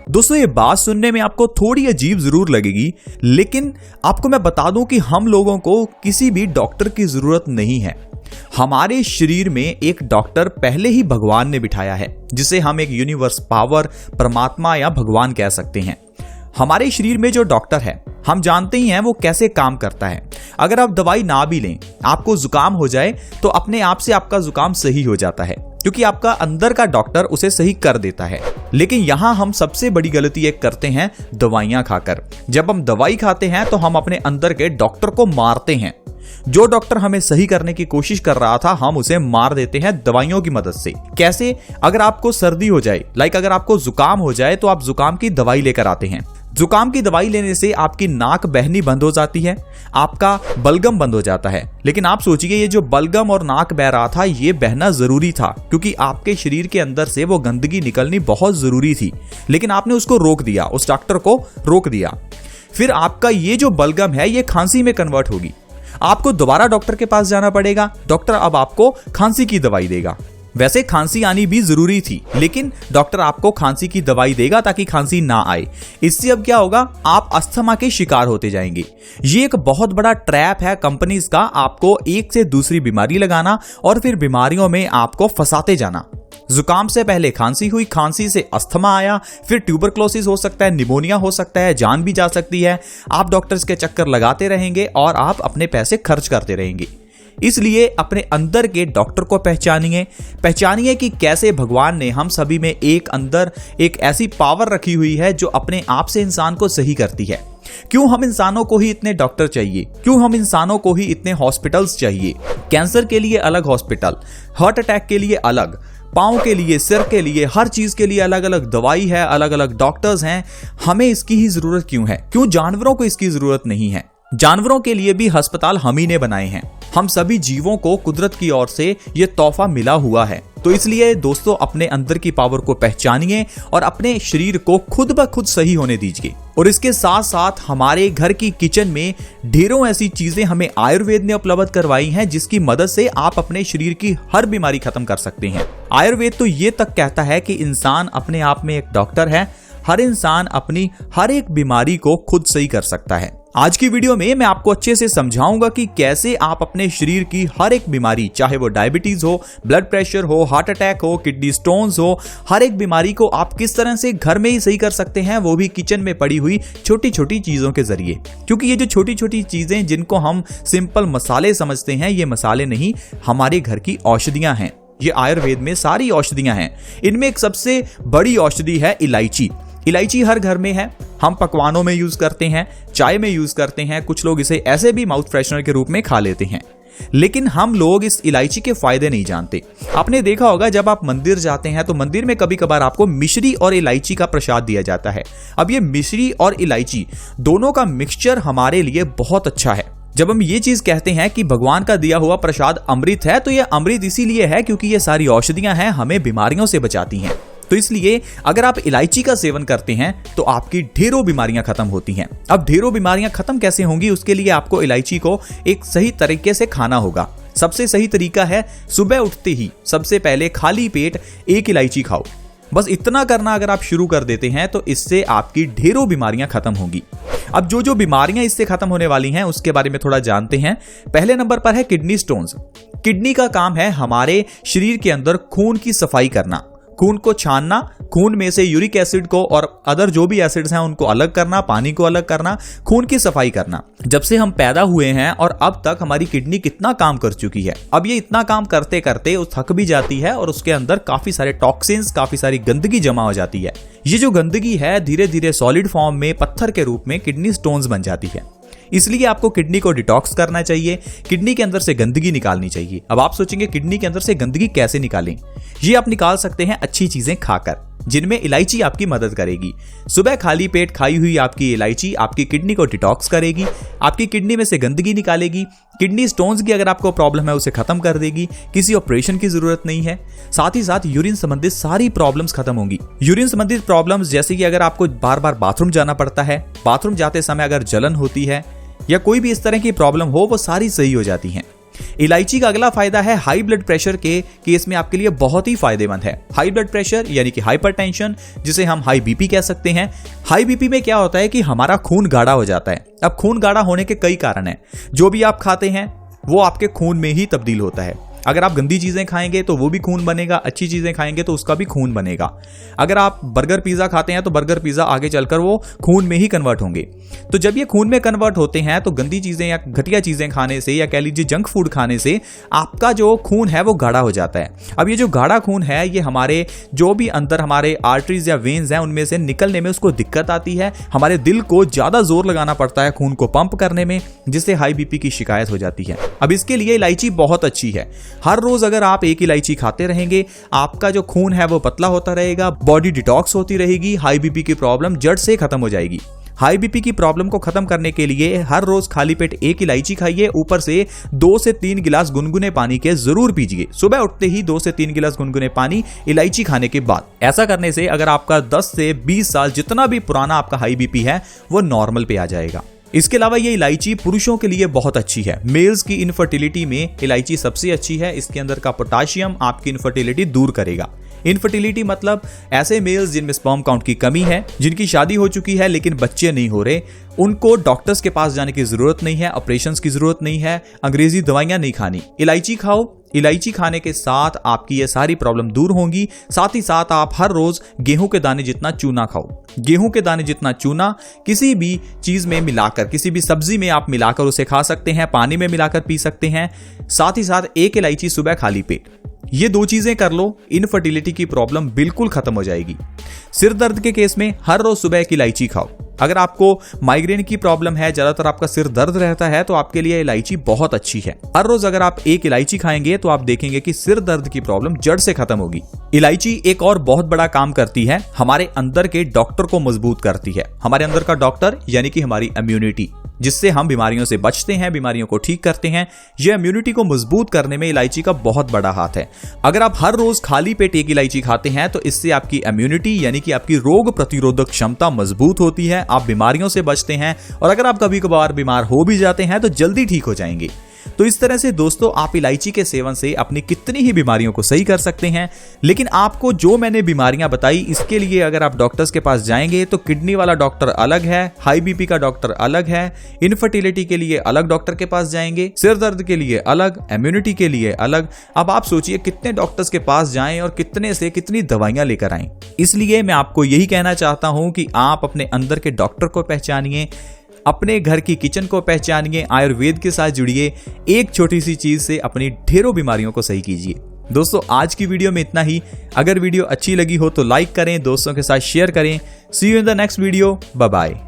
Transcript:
दोस्तों ये बात सुनने में आपको थोड़ी अजीब जरूर लगेगी, लेकिन आपको मैं बता दूं कि हम लोगों को किसी भी डॉक्टर की जरूरत नहीं है। हमारे शरीर में एक डॉक्टर पहले ही भगवान ने बिठाया है, जिसे हम एक यूनिवर्स पावर, परमात्मा या भगवान कह सकते हैं। हमारे शरीर में जो डॉक्टर है, हम जानते ही हैं वो कैसे काम करता है। अगर आप दवाई ना भी लें, आपको जुकाम हो जाए तो अपने आप से आपका जुकाम सही हो जाता है, क्योंकि आपका अंदर का डॉक्टर उसे सही कर देता है। लेकिन यहां हम सबसे बड़ी गलती एक करते हैं, दवाइयां खाकर। जब हम दवाई खाते हैं तो हम अपने अंदर के डॉक्टर को मारते हैं। जो डॉक्टर हमें सही करने की कोशिश कर रहा था, हम उसे मार देते हैं दवाइयों की मदद से। कैसे? अगर आपको सर्दी हो जाए, अगर आपको जुकाम हो जाए, तो आप जुकाम की दवाई लेकर आते हैं। जुकाम की दवाई लेने से आपकी नाक बहनी बंद हो जाती है, आपका बलगम बंद हो जाता है। लेकिन आप सोचिए, ये जो बलगम और नाक बह रहा था, ये बहना जरूरी था, क्योंकि आपके शरीर के अंदर से वो गंदगी निकलनी बहुत जरूरी थी। लेकिन आपने उसको रोक दिया, उस डॉक्टर को रोक दिया। फिर आपका ये जो बलगम है, ये खांसी में कन्वर्ट होगी। आपको दोबारा डॉक्टर के पास जाना पड़ेगा। डॉक्टर अब आपको खांसी की दवाई देगा। वैसे खांसी आनी भी जरूरी थी, लेकिन डॉक्टर आपको खांसी की दवाई देगा ताकि खांसी ना आए। इससे अब क्या होगा, आप अस्थमा के शिकार होते जाएंगे। ये एक बहुत बड़ा ट्रैप है कंपनीज का, आपको एक से दूसरी बीमारी लगाना और फिर बीमारियों में आपको फंसाते जाना। जुकाम से पहले खांसी हुई, खांसी से अस्थमा आया, फिर ट्यूबरक्लोसिस हो सकता है, निमोनिया हो सकता है, जान भी जा सकती है। आप डॉक्टर्स के चक्कर लगाते रहेंगे और आप अपने पैसे खर्च करते रहेंगे। इसलिए अपने अंदर के डॉक्टर को पहचानिए कि कैसे भगवान ने हम सभी में अंदर एक ऐसी पावर रखी हुई है जो अपने आप से इंसान को सही करती है। क्यों हम इंसानों को ही इतने डॉक्टर चाहिए? क्यों हम इंसानों को ही इतने हॉस्पिटल्स चाहिए? कैंसर के लिए अलग हॉस्पिटल, हार्ट अटैक के लिए अलग, पाँव के लिए, सिर के लिए, हर चीज के लिए अलग अलग दवाई है, अलग अलग डॉक्टर्स हैं। हमें इसकी ही जरूरत क्यों है? क्यों जानवरों को इसकी जरूरत नहीं है? जानवरों के लिए भी अस्पताल हम ही ने बनाए हैं। हम सभी जीवों को कुदरत की ओर से ये तोहफा मिला हुआ है। तो इसलिए दोस्तों, अपने अंदर की पावर को पहचानिए और अपने शरीर को खुद ब खुद सही होने दीजिए। और इसके साथ साथ हमारे घर की किचन में ढेरों ऐसी चीजें हमें आयुर्वेद ने उपलब्ध करवाई हैं, जिसकी मदद से आप अपने शरीर की हर बीमारी खत्म कर सकते हैं। आयुर्वेद तो ये तक कहता है कि इंसान अपने आप में एक डॉक्टर है। हर इंसान अपनी हर एक बीमारी को खुद सही कर सकता है। आज की वीडियो में मैं आपको अच्छे से समझाऊंगा कि कैसे आप अपने शरीर की हर एक बीमारी, चाहे वो डायबिटीज हो, ब्लड प्रेशर हो, हार्ट अटैक हो, किडनी स्टोन्स हो, हर एक बीमारी को आप किस तरह से घर में ही सही कर सकते हैं, वो भी किचन में पड़ी हुई छोटी छोटी चीजों के जरिए। क्योंकि ये जो छोटी छोटी चीजें जिनको हम सिंपल मसाले समझते हैं, ये मसाले नहीं, हमारे घर की औषधियां हैं। ये आयुर्वेद में सारी औषधियां हैं। इनमें एक सबसे बड़ी औषधि है इलायची। इलायची हर घर में है। हम पकवानों में यूज करते हैं, चाय में यूज करते हैं, कुछ लोग इसे ऐसे भी माउथ फ्रेशनर के रूप में खा लेते हैं। लेकिन हम लोग इस इलायची के फायदे नहीं जानते। आपने देखा होगा, जब आप मंदिर जाते हैं तो मंदिर में कभी कभार आपको मिश्री और इलायची का प्रसाद दिया जाता है। अब ये मिश्री और इलायची दोनों का मिक्सचर हमारे लिए बहुत अच्छा है। जब हम ये चीज कहते हैं कि भगवान का दिया हुआ प्रसाद अमृत है, तो ये अमृत इसीलिए है क्योंकि ये सारी औषधियां हैं, हमें बीमारियों से बचाती हैं। तो इसलिए अगर आप इलायची का सेवन करते हैं तो आपकी ढेरों बीमारियां खत्म होती हैं। अब ढेरों बीमारियां खत्म कैसे होंगी, उसके लिए आपको इलायची को एक सही तरीके से खाना होगा। सबसे सही तरीका है, सुबह उठते ही सबसे पहले खाली पेट एक इलायची खाओ। बस इतना करना अगर आप शुरू कर देते हैं तो इससे आपकी ढेरों बीमारियां खत्म होंगी। अब जो बीमारियां इससे खत्म होने वाली हैं उसके बारे में थोड़ा जानते हैं। पहले नंबर पर है किडनी स्टोन्स। किडनी का काम है हमारे शरीर के अंदर खून की सफाई करना, खून को छानना, खून में से यूरिक एसिड को और अदर जो भी एसिड्स हैं उनको अलग करना, पानी को अलग करना, खून की सफाई करना। जब से हम पैदा हुए हैं और अब तक हमारी किडनी कितना काम कर चुकी है। अब ये इतना काम करते करते वो थक भी जाती है और उसके अंदर काफी सारे टॉक्सिन्स, काफी सारी गंदगी जमा हो जाती है। ये जो गंदगी है धीरे धीरे सॉलिड फॉर्म में, पत्थर के रूप में किडनी स्टोन्स बन जाती है। इसलिए आपको किडनी को डिटॉक्स करना चाहिए, किडनी के अंदर से गंदगी निकालनी चाहिए। अब आप सोचेंगे किडनी के अंदर से गंदगी कैसे निकालें? ये आप निकाल सकते हैं अच्छी चीजें खाकर, जिनमें इलायची आपकी मदद करेगी। सुबह खाली पेट खाई हुई आपकी इलायची आपकी किडनी को डिटॉक्स करेगी, आपकी किडनी में से गंदगी निकालेगी। किडनी स्टोन्स की अगर आपको प्रॉब्लम है उसे खत्म कर देगी। किसी ऑपरेशन की जरूरत नहीं है। साथ ही साथ यूरिन संबंधित सारी प्रॉब्लम्स खत्म होंगी। यूरिन संबंधित प्रॉब्लम्स जैसे कि अगर आपको बार बार बाथरूम जाना पड़ता है, बाथरूम जाते समय अगर जलन होती है या कोई भी इस तरह की प्रॉब्लम हो, वो सारी सही हो जाती हैं। इलायची का अगला फायदा है हाई ब्लड प्रेशर के केस में आपके लिए बहुत ही फायदेमंद है। हाई ब्लड प्रेशर यानी कि हाइपरटेंशन, जिसे हम हाई बीपी कह सकते हैं। हाई बीपी में क्या होता है कि हमारा खून गाढ़ा हो जाता है। अब खून गाढ़ा होने के कई कारण हैं। जो भी आप खाते हैं वो आपके खून में ही तब्दील होता है। अगर आप गंदी चीजें खाएंगे तो वो भी खून बनेगा, अच्छी चीजें खाएंगे तो उसका भी खून बनेगा। अगर आप बर्गर पिज्जा खाते हैं तो बर्गर पिज्जा आगे चलकर वो खून में ही कन्वर्ट होंगे। तो जब ये खून में कन्वर्ट होते हैं तो गंदी चीजें या घटिया चीजें खाने से या कह लीजिए जंक फूड खाने से आपका जो खून है वो गाढ़ा हो जाता है। अब ये जो गाढ़ा खून है ये हमारे जो भी अंदर हमारे आर्टरीज या वेन्स हैं उनमें से निकलने में उसको दिक्कत आती है। हमारे दिल को ज्यादा जोर लगाना पड़ता है खून को पंप करने में, जिससे हाई बीपी की शिकायत हो जाती है। अब इसके लिए इलायची बहुत अच्छी है। हर रोज अगर आप एक इलायची खाते रहेंगे, आपका जो खून है वो पतला होता रहेगा, बॉडी डिटॉक्स होती रहेगी, हाई बीपी की प्रॉब्लम जड़ से खत्म हो जाएगी। हाई बीपी की प्रॉब्लम को खत्म करने के लिए हर रोज खाली पेट एक इलायची खाइए, ऊपर से 2 से 3 गिलास गुनगुने पानी के जरूर पीजिए। सुबह उठते ही 2 से 3 गिलास गुनगुने पानी इलायची खाने के बाद। ऐसा करने से अगर आपका 10 से 20 साल जितना भी पुराना आपका हाई बीपी है वो नॉर्मल पे आ जाएगा। इसके अलावा ये इलायची पुरुषों के लिए बहुत अच्छी है। मेल्स की इनफर्टिलिटी में इलायची सबसे अच्छी है। इसके अंदर का पोटाशियम आपकी इनफर्टिलिटी दूर करेगा। इनफर्टिलिटी मतलब ऐसे मेल्स जिनमें स्पर्म काउंट की कमी है, जिनकी शादी हो चुकी है लेकिन बच्चे नहीं हो रहे, उनको डॉक्टर्स के पास जाने की जरूरत नहीं है, ऑपरेशंस की जरूरत नहीं है, अंग्रेजी दवाइयां नहीं खानी। इलायची खाओ। इलायची खाने के साथ आपकी ये सारी प्रॉब्लम दूर होंगी। साथ ही साथ आप हर रोज गेहूं के दाने जितना चूना खाओ। गेहूं के दाने जितना चूना किसी भी चीज में मिलाकर, किसी भी सब्जी में आप मिलाकर उसे खा सकते हैं, पानी में मिलाकर पी सकते हैं। साथ ही साथ एक इलायची सुबह खाली पेट। ये 2 चीजें कर लो, इनफर्टिलिटी की प्रॉब्लम बिल्कुल खत्म हो जाएगी। सिर दर्द के केस में हर रोज सुबह एक इलायची खाओ। अगर आपको माइग्रेन की प्रॉब्लम है, ज्यादातर आपका सिर दर्द रहता है, तो आपके लिए इलायची बहुत अच्छी है। हर रोज अगर आप एक इलायची खाएंगे तो आप देखेंगे कि सिर दर्द की प्रॉब्लम जड़ से खत्म होगी। इलायची एक और बहुत बड़ा काम करती है, हमारे अंदर के डॉक्टर को मजबूत करती है। हमारे अंदर का डॉक्टर यानी कि हमारी इम्यूनिटी, जिससे हम बीमारियों से बचते हैं, बीमारियों को ठीक करते हैं। यह इम्यूनिटी को मजबूत करने में इलायची का बहुत बड़ा हाथ है। अगर आप हर रोज खाली पेट एक इलायची खाते हैं तो इससे आपकी इम्यूनिटी यानी कि आपकी रोग प्रतिरोधक क्षमता मजबूत होती है, आप बीमारियों से बचते हैं, और अगर आप कभी कभार बीमार हो भी जाते हैं तो जल्दी ठीक हो जाएंगे। तो इस तरह से दोस्तों आप इलायची के सेवन से अपनी कितनी ही बीमारियों को सही कर सकते हैं। लेकिन आपको जो मैंने बीमारियां बताई, इसके लिए अगर आप डॉक्टर्स के पास जाएंगे तो किडनी वाला डॉक्टर अलग है, हाई बीपी का डॉक्टर अलग है, इनफर्टिलिटी के लिए अलग डॉक्टर के पास जाएंगे, सिर दर्द के लिए अलग, इम्यूनिटी के लिए अलग। अब आप सोचिए कितने डॉक्टर्स के पास जाएं और कितने से कितनी दवाइयां लेकर आएं। इसलिए मैं आपको यही कहना चाहता हूं कि आप अपने अंदर के डॉक्टर को पहचानिए, अपने घर की किचन को पहचानिए, आयुर्वेद के साथ जुड़िए। एक छोटी सी चीज से अपनी ढेरों बीमारियों को सही कीजिए। दोस्तों आज की वीडियो में इतना ही। अगर वीडियो अच्छी लगी हो तो लाइक करें, दोस्तों के साथ शेयर करें। See you in the next video. Bye bye.